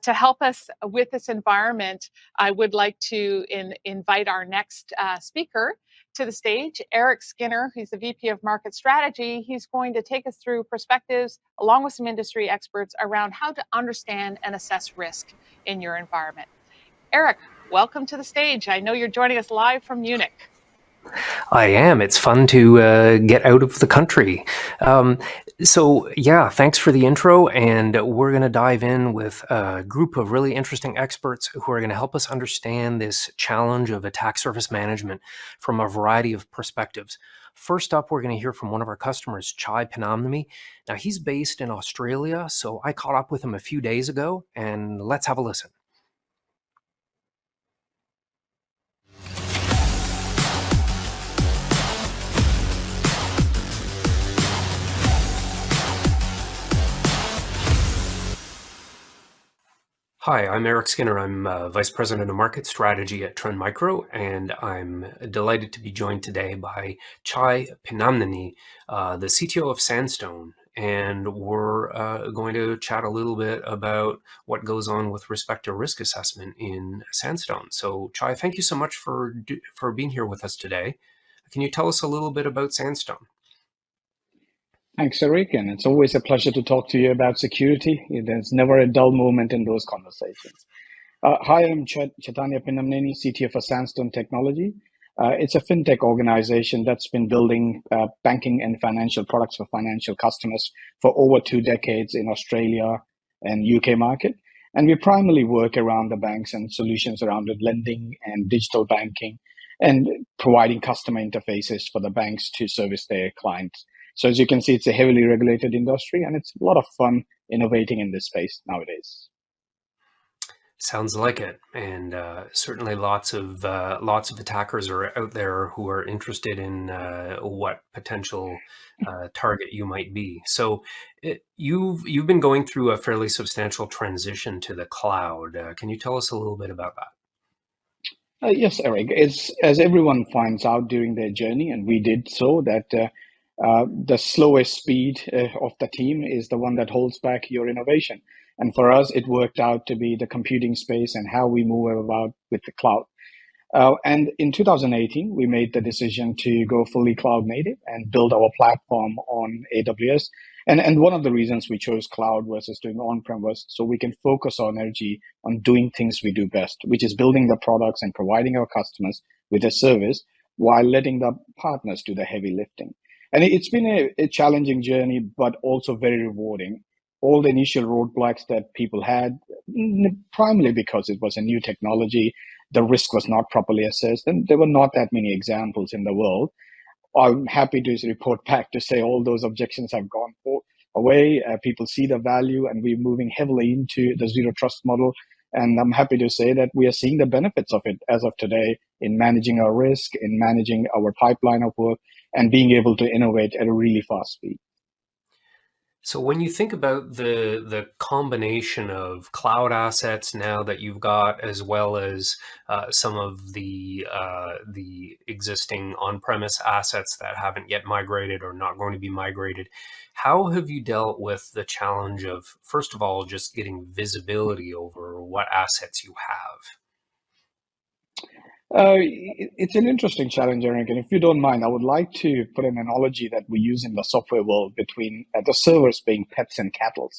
to help us with this environment, I would like to invite our next speaker to the stage, Eric Skinner. He's the VP of Market Strategy. He's going to take us through perspectives, along with some industry experts, around how to understand and assess risk in your environment. Eric, welcome to the stage. I know you're joining us live from Munich. I am. It's fun to get out of the country. So yeah, thanks for the intro. And we're going to dive in with a group of really interesting experts who are going to help us understand this challenge of attack surface management from a variety of perspectives. First up, we're going to hear from one of our customers, Pinnamanemi. Now, he's based in Australia, so I caught up with him a few days ago, and let's have a listen. Hi, I'm Eric Skinner. I'm Vice President of Market Strategy at Trend Micro, and I'm delighted to be joined today by Pinnamanemi, the CTO of Sandstone. And we're going to chat a little bit about what goes on with respect to risk assessment in Sandstone. So, Chai, thank you so much for being here with us today. Can you tell us a little bit about Sandstone? Thanks, Eric, and it's always a pleasure to talk to you about security. There's never a dull moment in those conversations. Hi, I'm Chaitanya Pinnamaneni, CTO for Sandstone Technology. It's a fintech organization that's been building banking and financial products for financial customers for over 2 decades in Australia and UK market. And we primarily work around the banks and solutions around lending and digital banking and providing customer interfaces for the banks to service their clients. So as you can see, it's a heavily regulated industry, and it's a lot of fun innovating in this space nowadays. Sounds like it, and certainly lots of attackers are out there who are interested in what potential target you might be. So you've been going through a fairly substantial transition to the cloud. Can you tell us a little bit about that? Yes, Eric. It's as everyone finds out during their journey, and we did so, that the slowest speed of the team is the one that holds back your innovation. And for us, it worked out to be the computing space and how we move about with the cloud. And in 2018, we made the decision to go fully cloud native and build our platform on AWS. And one of the reasons we chose cloud versus doing on-prem was so we can focus our energy on doing things we do best, which is building the products and providing our customers with a service while letting the partners do the heavy lifting. And it's been a challenging journey, but also very rewarding. All the initial roadblocks that people had, primarily because it was a new technology, the risk was not properly assessed, and there were not that many examples in the world. I'm happy to report back to say all those objections have gone away. People see the value, and we're moving heavily into the zero trust model. And I'm happy to say that we are seeing the benefits of it as of today in managing our risk, in managing our pipeline of work, and being able to innovate at a really fast speed. So when you think about the combination of cloud assets now that you've got, as well as some of the existing on-premise assets that haven't yet migrated or not going to be migrated, how have you dealt with the challenge of, first of all, just getting visibility over what assets you have? It's an interesting challenge, Eric. And if you don't mind, I would like to put an analogy that we use in the software world between the servers being pets and cattle.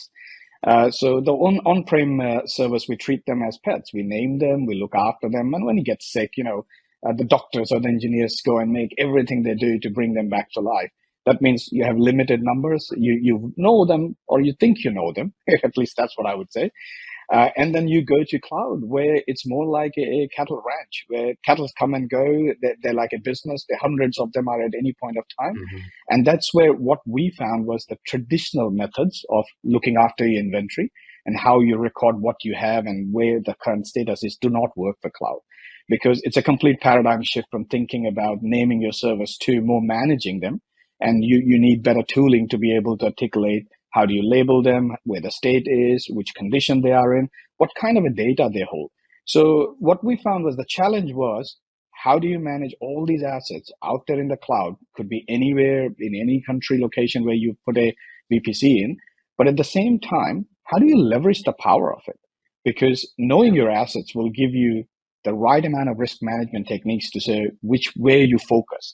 So the on-prem servers, we treat them as pets. We name them, we look after them. And when you get sick, the doctors or the engineers go and make everything they do to bring them back to life. That means you have limited numbers. You know them, or you think you know them. At least that's what I would say. And then you go to cloud, where it's more like a cattle ranch, where cattle come and go. They're like a business. The hundreds of them are at any point of time. Mm-hmm. And that's where what we found was the traditional methods of looking after your inventory and how you record what you have and where the current status is do not work for cloud. Because it's a complete paradigm shift from thinking about naming your servers to more managing them. And you need better tooling to be able to articulate how do you label them, where the state is, which condition they are in, what kind of a data they hold. So what we found was the challenge was, how do you manage all these assets out there in the cloud? Could be anywhere, in any country location where you put a VPC in. But at the same time, how do you leverage the power of it? because knowing your assets will give you the right amount of risk management techniques to say which way you focus.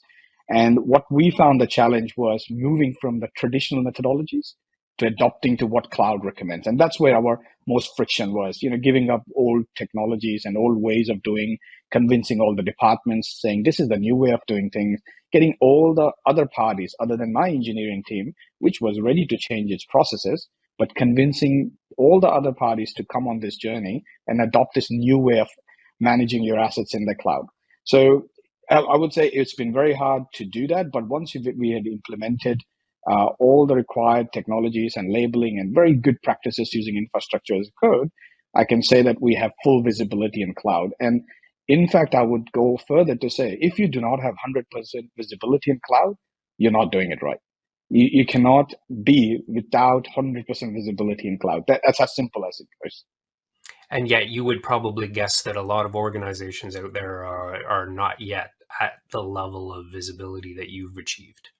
And what we found the challenge was moving from the traditional methodologies to adopting to what cloud recommends. And that's where our most friction was, giving up old technologies and old ways of doing, convincing all the departments, saying this is the new way of doing things, getting all the other parties other than my engineering team, which was ready to change its processes, but convincing all the other parties to come on this journey and adopt this new way of managing your assets in the cloud. So I would say it's been very hard to do that, but once we had implemented all the required technologies and labeling and very good practices using infrastructure as code, I can say that we have full visibility in cloud. And in fact, I would go further to say, if you do not have 100% visibility in cloud, you're not doing it right. You cannot be without 100% visibility in cloud. That's as simple as it goes. And yet you would probably guess that a lot of organizations out there are not yet at the level of visibility that you've achieved.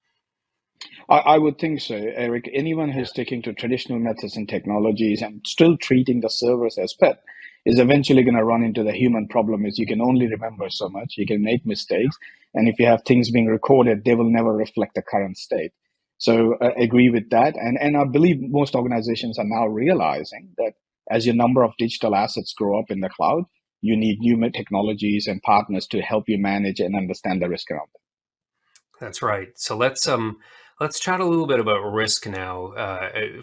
I would think so, Eric. Anyone who's sticking to traditional methods and technologies and still treating the servers as pet is eventually going to run into the human problem is you can only remember so much, you can make mistakes, and if you have things being recorded, they will never reflect the current state. So I agree with that. And I believe most organizations are now realizing that as your number of digital assets grow up in the cloud, you need new technologies and partners to help you manage and understand the risk around them. That's right. So let's chat a little bit about risk now.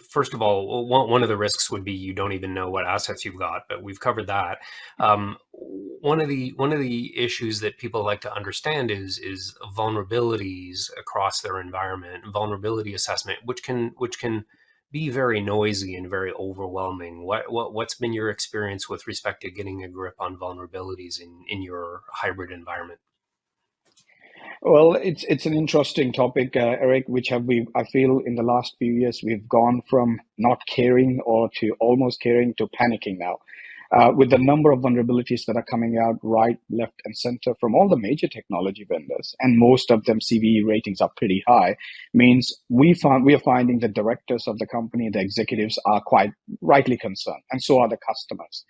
First of all, one of the risks would be you don't even know what assets you've got, but we've covered that. One of the issues that people like to understand is vulnerabilities across their environment, vulnerability assessment, which can be very noisy and very overwhelming. What's been your experience with respect to getting a grip on vulnerabilities in your hybrid environment? Well, it's an interesting topic, Eric, I feel in the last few years, we've gone from not caring or to almost caring to panicking now. With the number of vulnerabilities that are coming out right, left, and center from all the major technology vendors, and most of them CVE ratings are pretty high, means we are finding the directors of the company, the executives are quite rightly concerned, and so are the customers.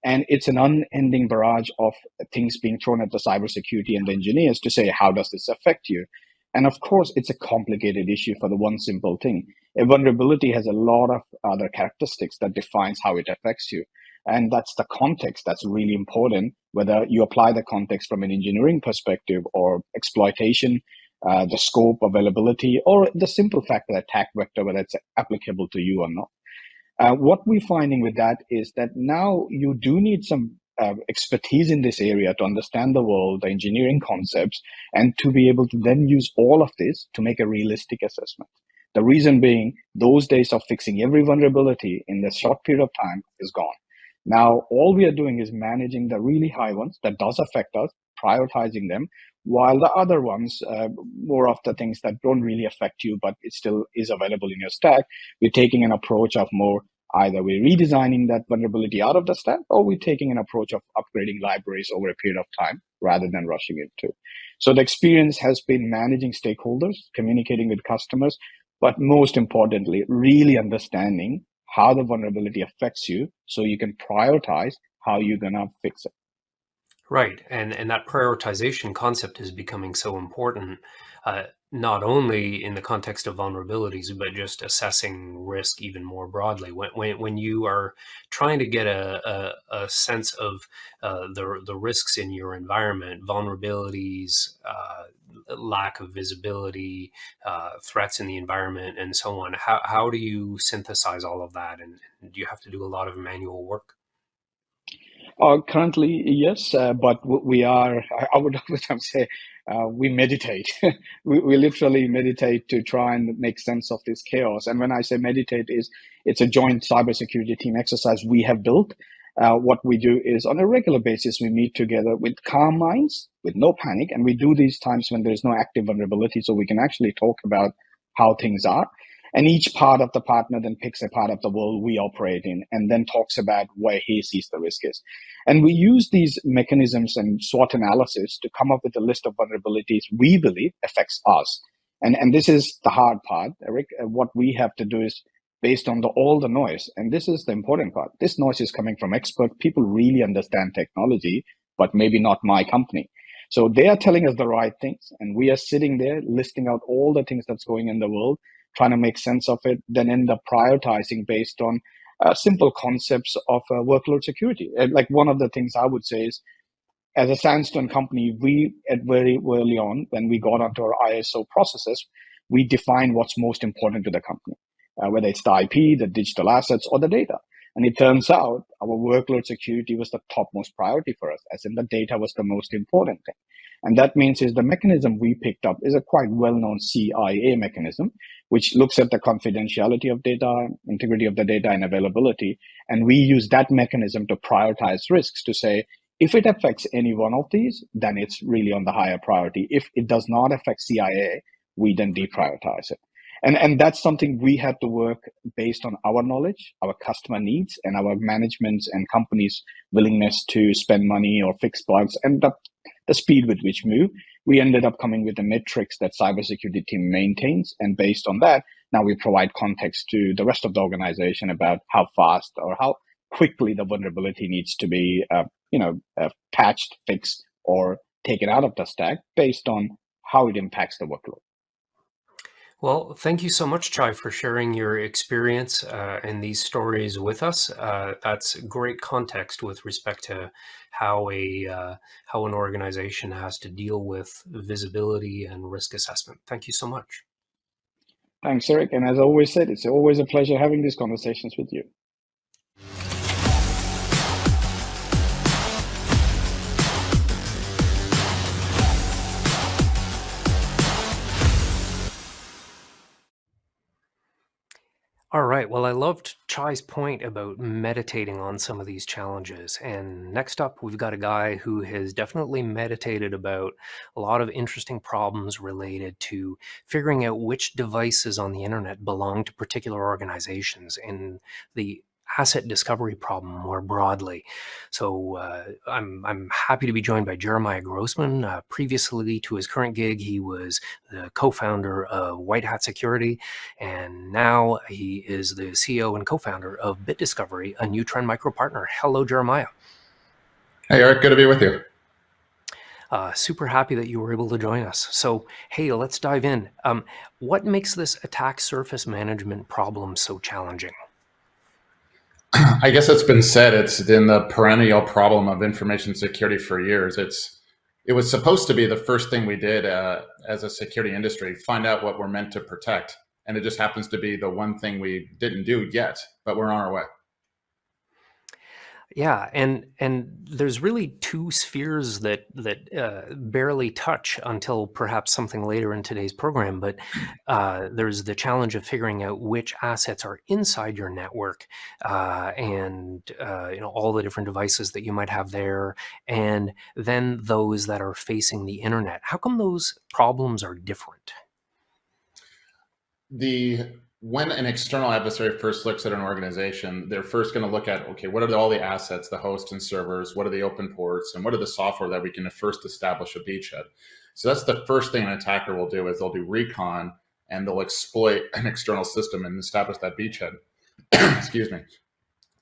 And it's an unending barrage of things being thrown at the cybersecurity and the engineers to say, how does this affect you? And of course, it's a complicated issue for the one simple thing. A vulnerability has a lot of other characteristics that defines how it affects you. And that's the context that's really important, whether you apply the context from an engineering perspective or exploitation, the scope, availability, or the simple fact that attack vector, whether it's applicable to you or not. What we're finding with that is that now you do need some expertise in this area to understand the world, the engineering concepts, and to be able to then use all of this to make a realistic assessment. The reason being, those days of fixing every vulnerability in this short period of time is gone. Now, all we are doing is managing the really high ones that does affect us, prioritizing them, while the other ones, more of the things that don't really affect you, but it still is available in your stack, we're taking an approach of more either we're redesigning that vulnerability out of the stack, or we're taking an approach of upgrading libraries over a period of time rather than rushing into. So the experience has been managing stakeholders, communicating with customers, but most importantly, really understanding how the vulnerability affects you so you can prioritize how you're going to fix it. Right, and that prioritization concept is becoming so important, not only in the context of vulnerabilities, but just assessing risk even more broadly. When you are trying to get a sense of the risks in your environment, vulnerabilities, lack of visibility, threats in the environment, and so on, how do you synthesize all of that? And do you have to do a lot of manual work? Currently, yes, but I would say, we meditate. we literally meditate to try and make sense of this chaos. And when I say meditate, it's a joint cybersecurity team exercise we have built. What we do is on a regular basis, we meet together with calm minds, with no panic. And we do these times when there's no active vulnerability, so we can actually talk about how things are. And each part of the partner then picks a part of the world we operate in and then talks about where he sees the risk is. And we use these mechanisms and SWOT analysis to come up with a list of vulnerabilities we believe affects us. And this is the hard part, Eric. What we have to do is based on all the noise. And this is the important part. This noise is coming from expert people really understand technology, but maybe not my company. So they are telling us the right things, and we are sitting there listing out all the things that's going in the world, trying to make sense of it, then end up prioritizing based on simple concepts of workload security. And like one of the things I would say is, as a Sandstone company, we at very early on, when we got onto our ISO processes, we defined what's most important to the company, whether it's the IP, the digital assets, or the data. And it turns out our workload security was the topmost priority for us, as in the data was the most important thing. And that means is the mechanism we picked up is a quite well-known CIA mechanism, which looks at the confidentiality of data, integrity of the data, and availability. And we use that mechanism to prioritize risks to say, if it affects any one of these, then it's really on the higher priority. If it does not affect CIA, we then deprioritize it. And that's something we had to work based on our knowledge, our customer needs, and our management's and companies' willingness to spend money or fix bugs, and the speed with which move. We ended up coming with the metrics that cybersecurity team maintains. And based on that, now we provide context to the rest of the organization about how fast or how quickly the vulnerability needs to be patched, fixed, or taken out of the stack based on how it impacts the workload. Well, thank you so much, Chai, for sharing your experience and these stories with us. That's great context with respect to how an organization has to deal with visibility and risk assessment. Thank you so much. Thanks, Eric. And as I always said, it's always a pleasure having these conversations with you. All right. Well, I loved Chai's point about meditating on some of these challenges. And next up, we've got a guy who has definitely meditated about a lot of interesting problems related to figuring out which devices on the internet belong to particular organizations and the asset discovery problem more broadly. So I'm happy to be joined by Jeremiah Grossman. Previously to his current gig, he was the co-founder of White Hat Security, and now he is the CEO and co-founder of BitDiscovery, a new trend micro partner. Hello, Jeremiah. Hey, Eric, good to be with you. Super happy that you were able to join us. So, hey, let's dive in. What makes this attack surface management problem so challenging? I guess it's been said, it's been the perennial problem of information security for years. It was supposed to be the first thing we did as a security industry, find out what we're meant to protect. And it just happens to be the one thing we didn't do yet, but we're on our way. Yeah, and there's really two spheres that barely touch until perhaps something later in today's program. But there's the challenge of figuring out which assets are inside your network, and all the different devices that you might have there, and then those that are facing the internet. How come those problems are different? When an external adversary first looks at an organization, they're first going to look at, okay, what are all the assets, the hosts and servers, what are the open ports, and what are the software that we can first establish a beachhead. So that's the first thing an attacker will do, is they'll do recon and they'll exploit an external system and establish that beachhead. Excuse me.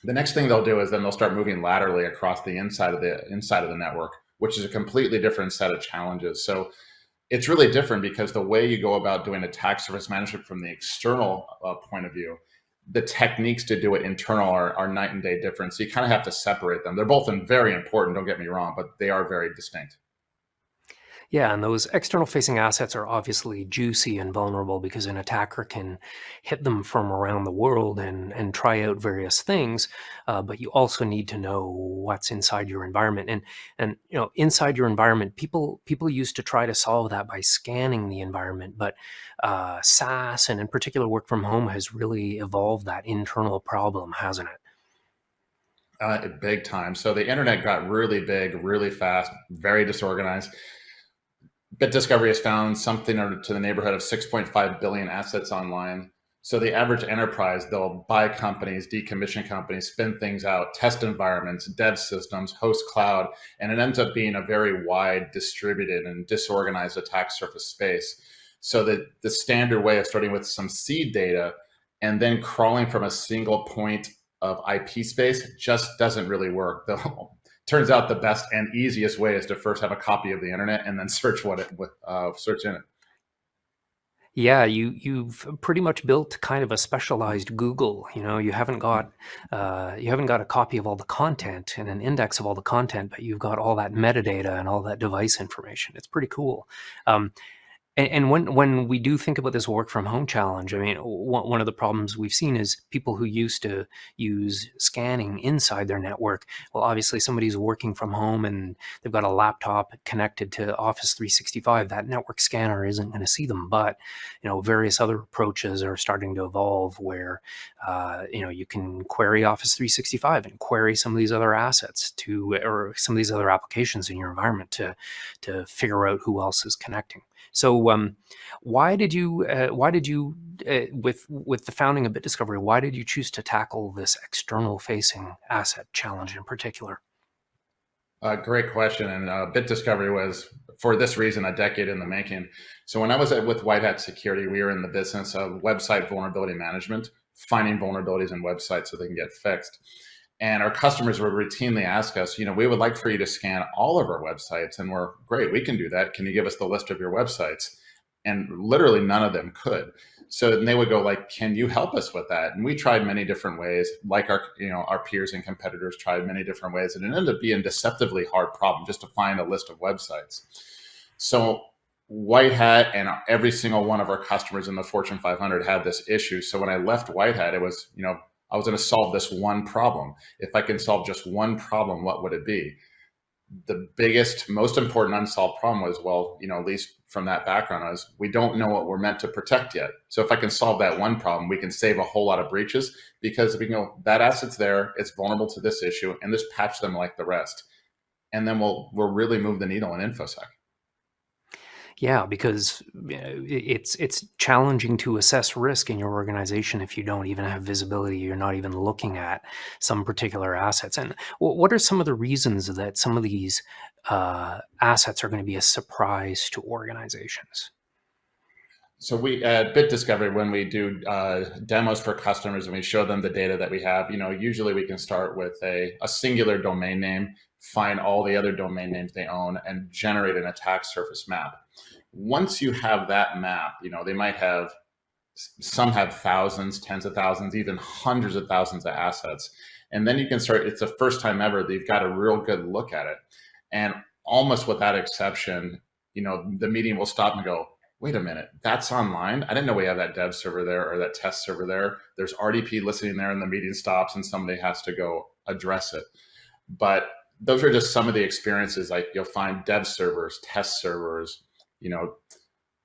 The next thing they'll do is then they'll start moving laterally across the inside of the network, which is a completely different set of challenges. So it's really different because the way you go about doing attack surface management from the external point of view, the techniques to do it internal are night and day different. So you kind of have to separate them. They're both very important, don't get me wrong, but they are very distinct. Yeah, and those external facing assets are obviously juicy and vulnerable because an attacker can hit them from around the world and try out various things. But you also need to know what's inside your environment. And inside your environment, people used to try to solve that by scanning the environment. But SaaS and in particular work from home has really evolved that internal problem, hasn't it? Big time. So the internet got really big, really fast, very disorganized. BitDiscovery has found something to the neighborhood of 6.5 billion assets online. So the average enterprise, they'll buy companies, decommission companies, spin things out, test environments, dev systems, host cloud, and it ends up being a very wide, distributed, and disorganized attack surface space. So the standard way of starting with some seed data and then crawling from a single point of IP space just doesn't really work. Turns out the best and easiest way is to first have a copy of the internet and then search search in it. Yeah, you've pretty much built kind of a specialized Google. You haven't got a copy of all the content and an index of all the content, but you've got all that metadata and all that device information. It's pretty cool. And when we do think about this work from home challenge, I mean, one of the problems we've seen is people who used to use scanning inside their network. Well, obviously somebody's working from home and they've got a laptop connected to Office 365. That network scanner isn't going to see them. But, various other approaches are starting to evolve where, you can query Office 365 and query some of these other assets or some of these other applications in your environment to figure out who else is connecting. So, why did you, with the founding of BitDiscovery, why did you choose to tackle this external-facing asset challenge in particular? Great question. And BitDiscovery was, for this reason, a decade in the making. So when I was with White Hat Security, we were in the business of website vulnerability management, finding vulnerabilities in websites so they can get fixed. And our customers would routinely ask us, we would like for you to scan all of our websites. And we're great, we can do that. Can you give us the list of your websites? And literally none of them could. So then they would go like, can you help us with that? And we tried many different ways, like our peers and competitors tried many different ways. And it ended up being a deceptively hard problem just to find a list of websites. So White Hat and every single one of our customers in the Fortune 500 had this issue. So when I left White Hat, it was, I was going to solve this one problem. If I can solve just one problem, what would it be? The biggest, most important unsolved problem was, at least from that background, was we don't know what we're meant to protect yet. So if I can solve that one problem, we can save a whole lot of breaches because we know that asset's there, it's vulnerable to this issue, and just patch them like the rest. And then we'll really move the needle in InfoSec. Yeah, because it's challenging to assess risk in your organization if you don't even have visibility. You're not even looking at some particular assets. And what are some of the reasons that some of these assets are going to be a surprise to organizations? So we at BitDiscovery, when we do demos for customers and we show them the data that we have, usually we can start with a singular domain name, find all the other domain names they own, and generate an attack surface map. Once you have that map, they might have, some have thousands, tens of thousands, even hundreds of thousands of assets. And then you can start, it's the first time ever that you've got a real good look at it. And almost without exception, the meeting will stop and go, wait a minute, that's online? I didn't know we have that dev server there or that test server there. There's RDP listening there and the meeting stops and somebody has to go address it. But those are just some of the experiences. Like you'll find dev servers, test servers,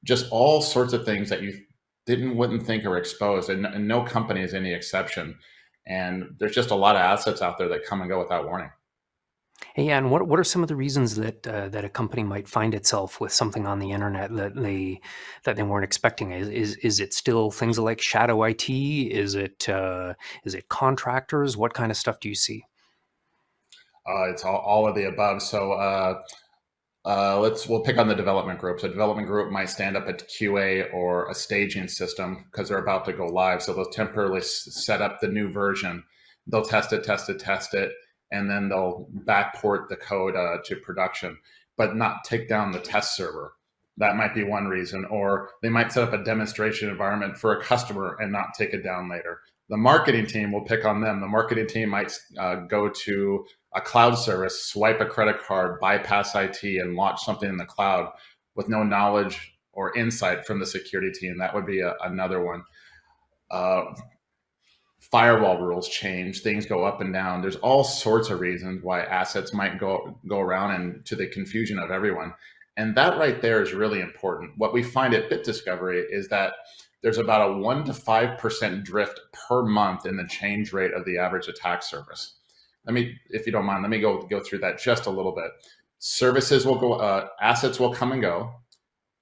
just all sorts of things that you wouldn't think are exposed, and no company is any exception. And there's just a lot of assets out there that come and go without warning. Hey, and what are some of the reasons that a company might find itself with something on the internet that they weren't expecting? Is it still things like shadow IT? Is it contractors? What kind of stuff do you see? It's all of the above. So we'll pick on the development group. So development group might stand up a QA or a staging system because they're about to go live. So they'll temporarily set up the new version. They'll test it, and then they'll backport the code to production, but not take down the test server. That might be one reason. Or they might set up a demonstration environment for a customer and not take it down later. The marketing team will pick on them. The marketing team might go to a cloud service, swipe a credit card, bypass IT, and launch something in the cloud with no knowledge or insight from the security team. That would be another one. Firewall rules change, things go up and down. There's all sorts of reasons why assets might go around, and to the confusion of everyone. And that right there is really important. What we find at BitDiscovery is that there's about a 1% to 5% drift per month in the change rate of the average attack surface. If you don't mind, let me go through that just a little bit. Services will go, assets will come and go.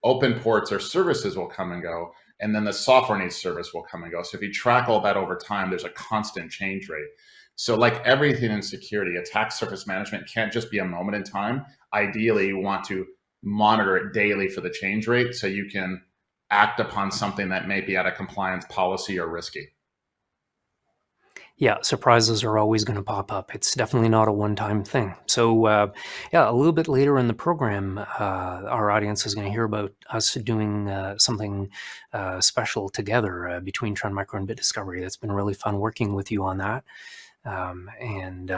Open ports or services will come and go. And then the software needs service will come and go. So if you track all that over time, there's a constant change rate. So like everything in security, attack surface management can't just be a moment in time. Ideally, you want to monitor it daily for the change rate so you can act upon something that may be out of compliance, policy, or risky. Yeah, surprises are always going to pop up. It's definitely not a one-time thing. So, yeah, a little bit later in the program, our audience is going to hear about us doing something special together between Trend Micro and Bit Discovery. That's been really fun working with you on that, and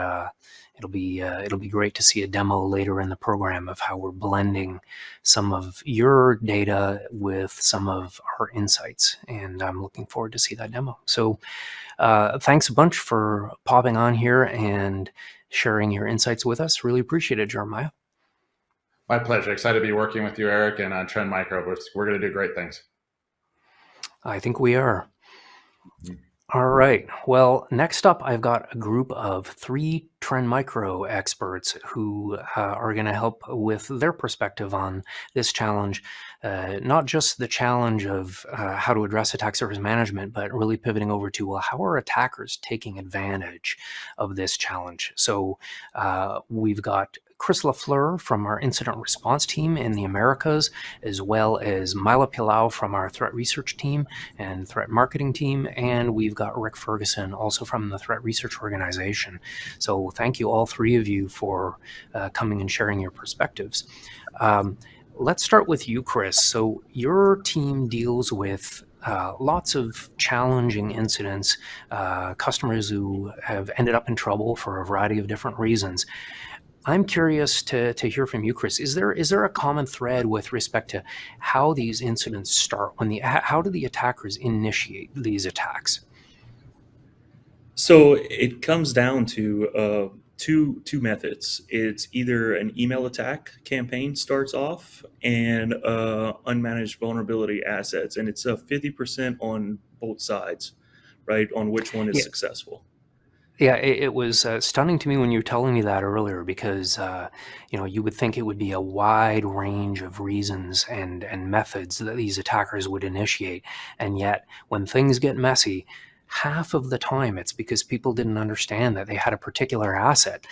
it'll be great to see a demo later in the program of how we're blending some of your data with some of our insights, and I'm looking forward to see that demo. So. Thanks a bunch for popping on here and sharing your insights with us. Really appreciate it, Jeremiah. My pleasure. Excited to be working with you, Eric, and Trend Micro. We're going to do great things. I think we are. All right. Well, next up, I've got a group of 3 Trend Micro experts who are going to help with their perspective on this challenge. Not just the challenge of how to address attack surface management, but really pivoting over to, well, how are attackers taking advantage of this challenge? So we've got Chris LaFleur from our incident response team in the Americas, as well as Myla Pilao from our threat research team and threat marketing team. And we've got Rick Ferguson, also from the threat research organization. So thank you, all 3 of you, for coming and sharing your perspectives. Let's start with you, Chris. So your team deals with lots of challenging incidents, customers who have ended up in trouble for a variety of different reasons. I'm curious to hear from you, Chris. Is there a common thread with respect to how these incidents start? How do the attackers initiate these attacks? So it comes down to two methods. It's either an email attack campaign starts off and unmanaged vulnerability assets, and it's a 50% on both sides, right? On which one is successful. Yeah, it was stunning to me when you were telling me that earlier, because you would think it would be a wide range of reasons and methods that these attackers would initiate, and yet when things get messy, half of the time it's because people didn't understand that they had a particular asset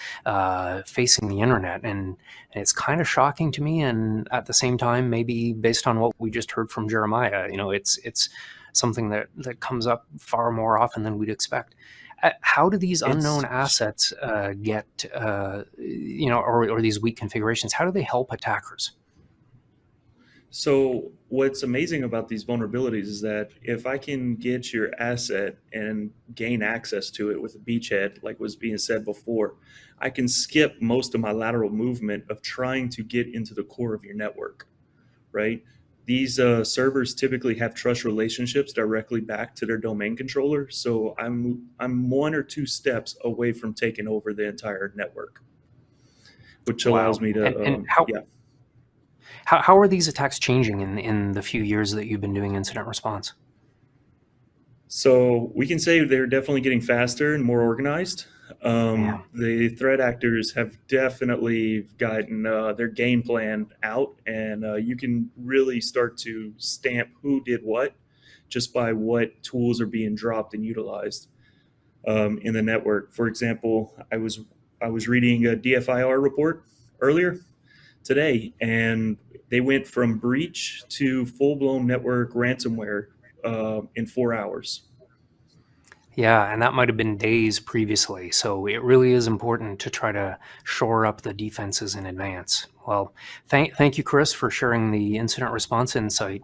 facing the internet, and it's kind of shocking to me. And at the same time, maybe based on what we just heard from Jeremiah, it's something that comes up far more often than we'd expect. How do these unknown assets get, or these weak configurations, how do they help attackers? So what's amazing about these vulnerabilities is that if I can get your asset and gain access to it with a beachhead, like was being said before, I can skip most of my lateral movement of trying to get into the core of your network, right? These servers typically have trust relationships directly back to their domain controller. So I'm 1 or 2 steps away from taking over the entire network, which allows me to, How are these attacks changing in the few years that you've been doing incident response? So we can say they're definitely getting faster and more organized. The threat actors have definitely gotten their game plan out, and you can really start to stamp who did what just by what tools are being dropped and utilized in the network. For example, I was reading a DFIR report earlier today, and they went from breach to full-blown network ransomware in 4 hours. Yeah, and that might have been days previously. So it really is important to try to shore up the defenses in advance. Well, thank you, Chris, for sharing the incident response insight.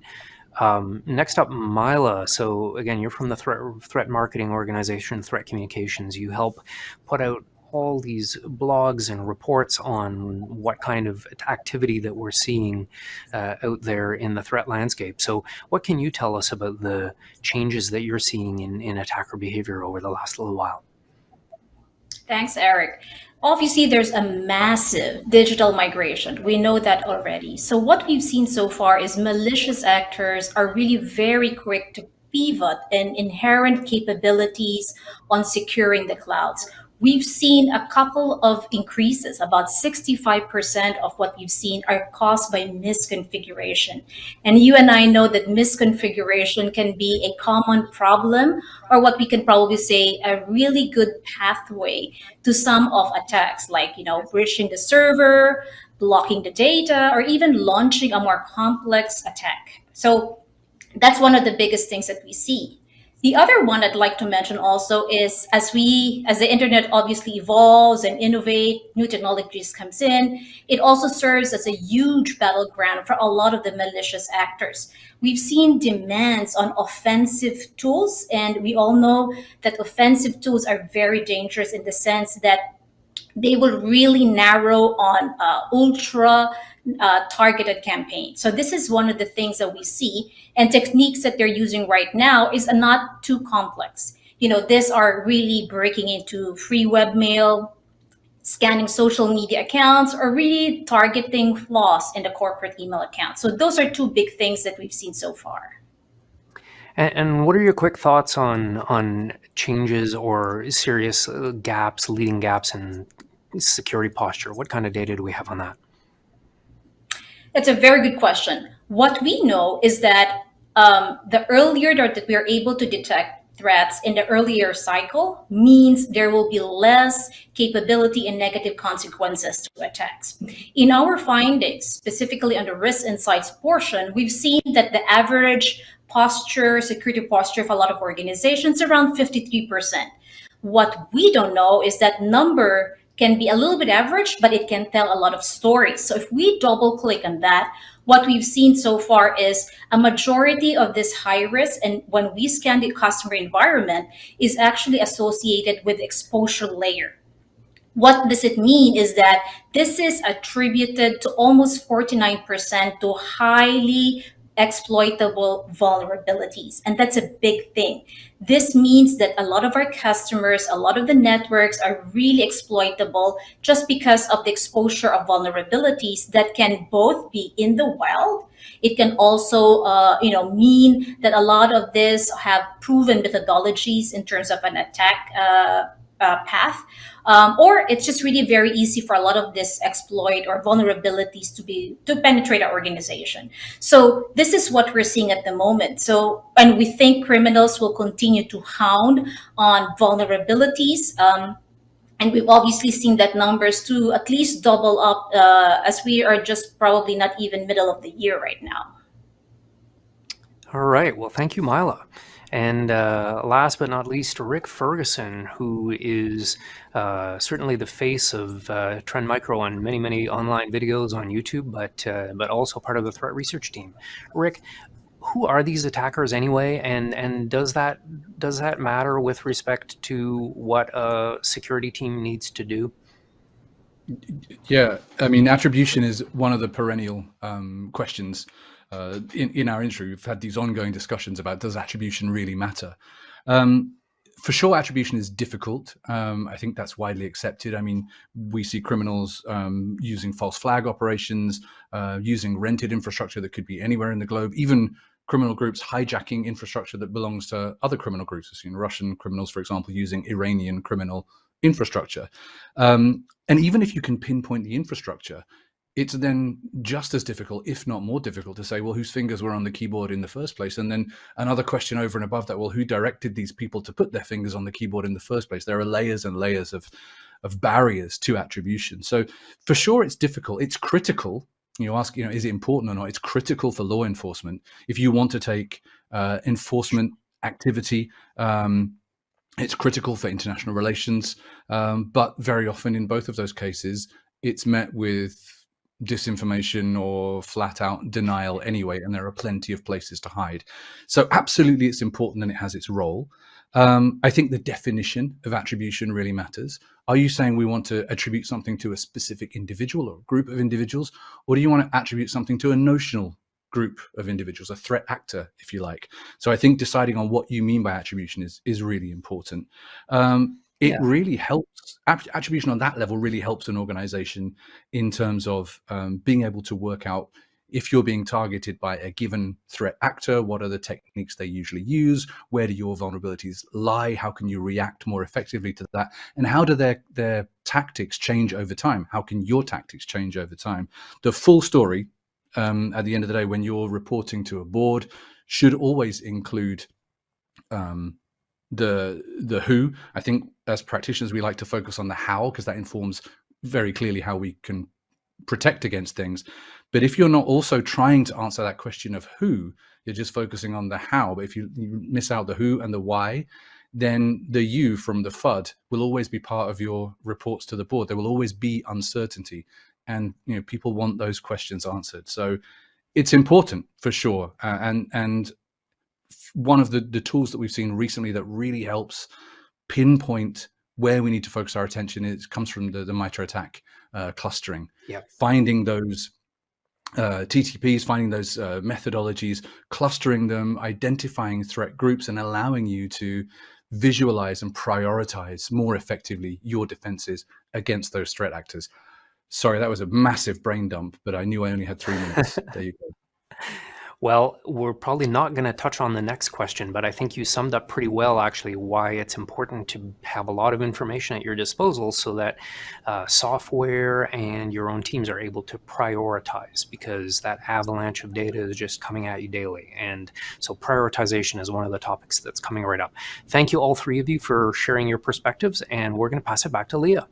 Next up, Myla. So again, you're from the threat marketing organization, Threat Communications. You help put out all these blogs and reports on what kind of activity that we're seeing out there in the threat landscape. So what can you tell us about the changes that you're seeing in attacker behavior over the last little while? Thanks, Eric. Obviously, there's a massive digital migration. We know that already. So what we've seen so far is malicious actors are really very quick to pivot in inherent capabilities on securing the clouds. We've seen a couple of increases. About 65% of what we've seen are caused by misconfiguration. And you and I know that misconfiguration can be a common problem, or what we can probably say a really good pathway to some of attacks, like, breaching the server, blocking the data, or even launching a more complex attack. So that's one of the biggest things that we see. The other one I'd like to mention also is as the internet obviously evolves and innovate, new technologies comes in, it also serves as a huge battleground for a lot of the malicious actors. We've seen demands on offensive tools, and we all know that offensive tools are very dangerous in the sense that they will really narrow on ultra targeted campaigns. So this is one of the things that we see, and techniques that they're using right now is not too complex. These are really breaking into free webmail, scanning social media accounts, or really targeting flaws in the corporate email account. So those are two big things that we've seen so far. And what are your quick thoughts on changes or serious gaps, leading gaps in security posture? What kind of data do we have on that? That's a very good question. What we know is that the earlier that we are able to detect threats in the earlier cycle means there will be less capability and negative consequences to attacks. In our findings, specifically on the risk insights portion, we've seen that the average security posture of a lot of organizations is around 53%. What we don't know is that number can be a little bit average, but it can tell a lot of stories. So if we double click on that, what we've seen so far is a majority of this high risk, and when we scan the customer environment, is actually associated with exposure layer. What does it mean is that this is attributed to almost 49% to highly exploitable vulnerabilities. And that's a big thing. This means that a lot of our customers, a lot of the networks are really exploitable just because of the exposure of vulnerabilities that can both be in the wild. It can also, mean that a lot of this have proven methodologies in terms of an attack path, or it's just really very easy for a lot of this exploit or vulnerabilities to penetrate our organization. So this is what we're seeing at the moment. So, and we think criminals will continue to hound on vulnerabilities. And we've obviously seen that numbers to at least double up as we are just probably not even middle of the year right now. All right. Well, thank you, Myla. And last but not least, Rick Ferguson, who is certainly the face of Trend Micro on many, many online videos on YouTube, but also part of the threat research team. Rick, who are these attackers anyway, and does that matter with respect to what a security team needs to do? Yeah, I mean, attribution is one of the perennial questions in our industry. We've had these ongoing discussions about, does attribution really matter? For sure, attribution is difficult. I think that's widely accepted. I mean, we see criminals using false flag operations, using rented infrastructure that could be anywhere in the globe, even criminal groups hijacking infrastructure that belongs to other criminal groups. We've seen Russian criminals, for example, using Iranian criminal infrastructure. And even if you can pinpoint the infrastructure, it's then just as difficult, if not more difficult, to say, well, whose fingers were on the keyboard in the first place? And then another question over and above that, well, who directed these people to put their fingers on the keyboard in the first place? There are layers and layers of barriers to attribution. So for sure, it's difficult. It's critical. You ask, is it important or not? It's critical for law enforcement. If you want to take enforcement activity, it's critical for international relations. But very often in both of those cases, it's met with disinformation or flat out denial anyway, and there are plenty of places to hide. So absolutely it's important and it has its role. I think the definition of attribution really matters. Are you saying we want to attribute something to a specific individual or group of individuals, or do you want to attribute something to a notional group of individuals, a threat actor, if you like? So I think deciding on what you mean by attribution is really important. It really helps. Attribution on that level really helps an organization in terms of being able to work out if you're being targeted by a given threat actor, what are the techniques they usually use? Where do your vulnerabilities lie? How can you react more effectively to that? And how do their tactics change over time? How can your tactics change over time? The full story, at the end of the day, when you're reporting to a board, should always include the who. I think as practitioners, we like to focus on the how, because that informs very clearly how we can protect against things. But if you're not also trying to answer that question of who, you're just focusing on the how. But if you miss out the who and the why, then the you from the FUD will always be part of your reports to the board. There will always be uncertainty, and people want those questions answered. So it's important for sure. And one of the tools that we've seen recently that really helps pinpoint where we need to focus our attention comes from the MITRE ATT&CK clustering. Yeah. Finding those TTPs, finding those methodologies, clustering them, identifying threat groups, and allowing you to visualize and prioritize more effectively your defenses against those threat actors. Sorry, that was a massive brain dump, but I knew I only had 3 minutes. There you go. Well, we're probably not going to touch on the next question, but I think you summed up pretty well, actually, why it's important to have a lot of information at your disposal so that software and your own teams are able to prioritize, because that avalanche of data is just coming at you daily. And so prioritization is one of the topics that's coming right up. Thank you, all three of you, for sharing your perspectives, and we're going to pass it back to Leah.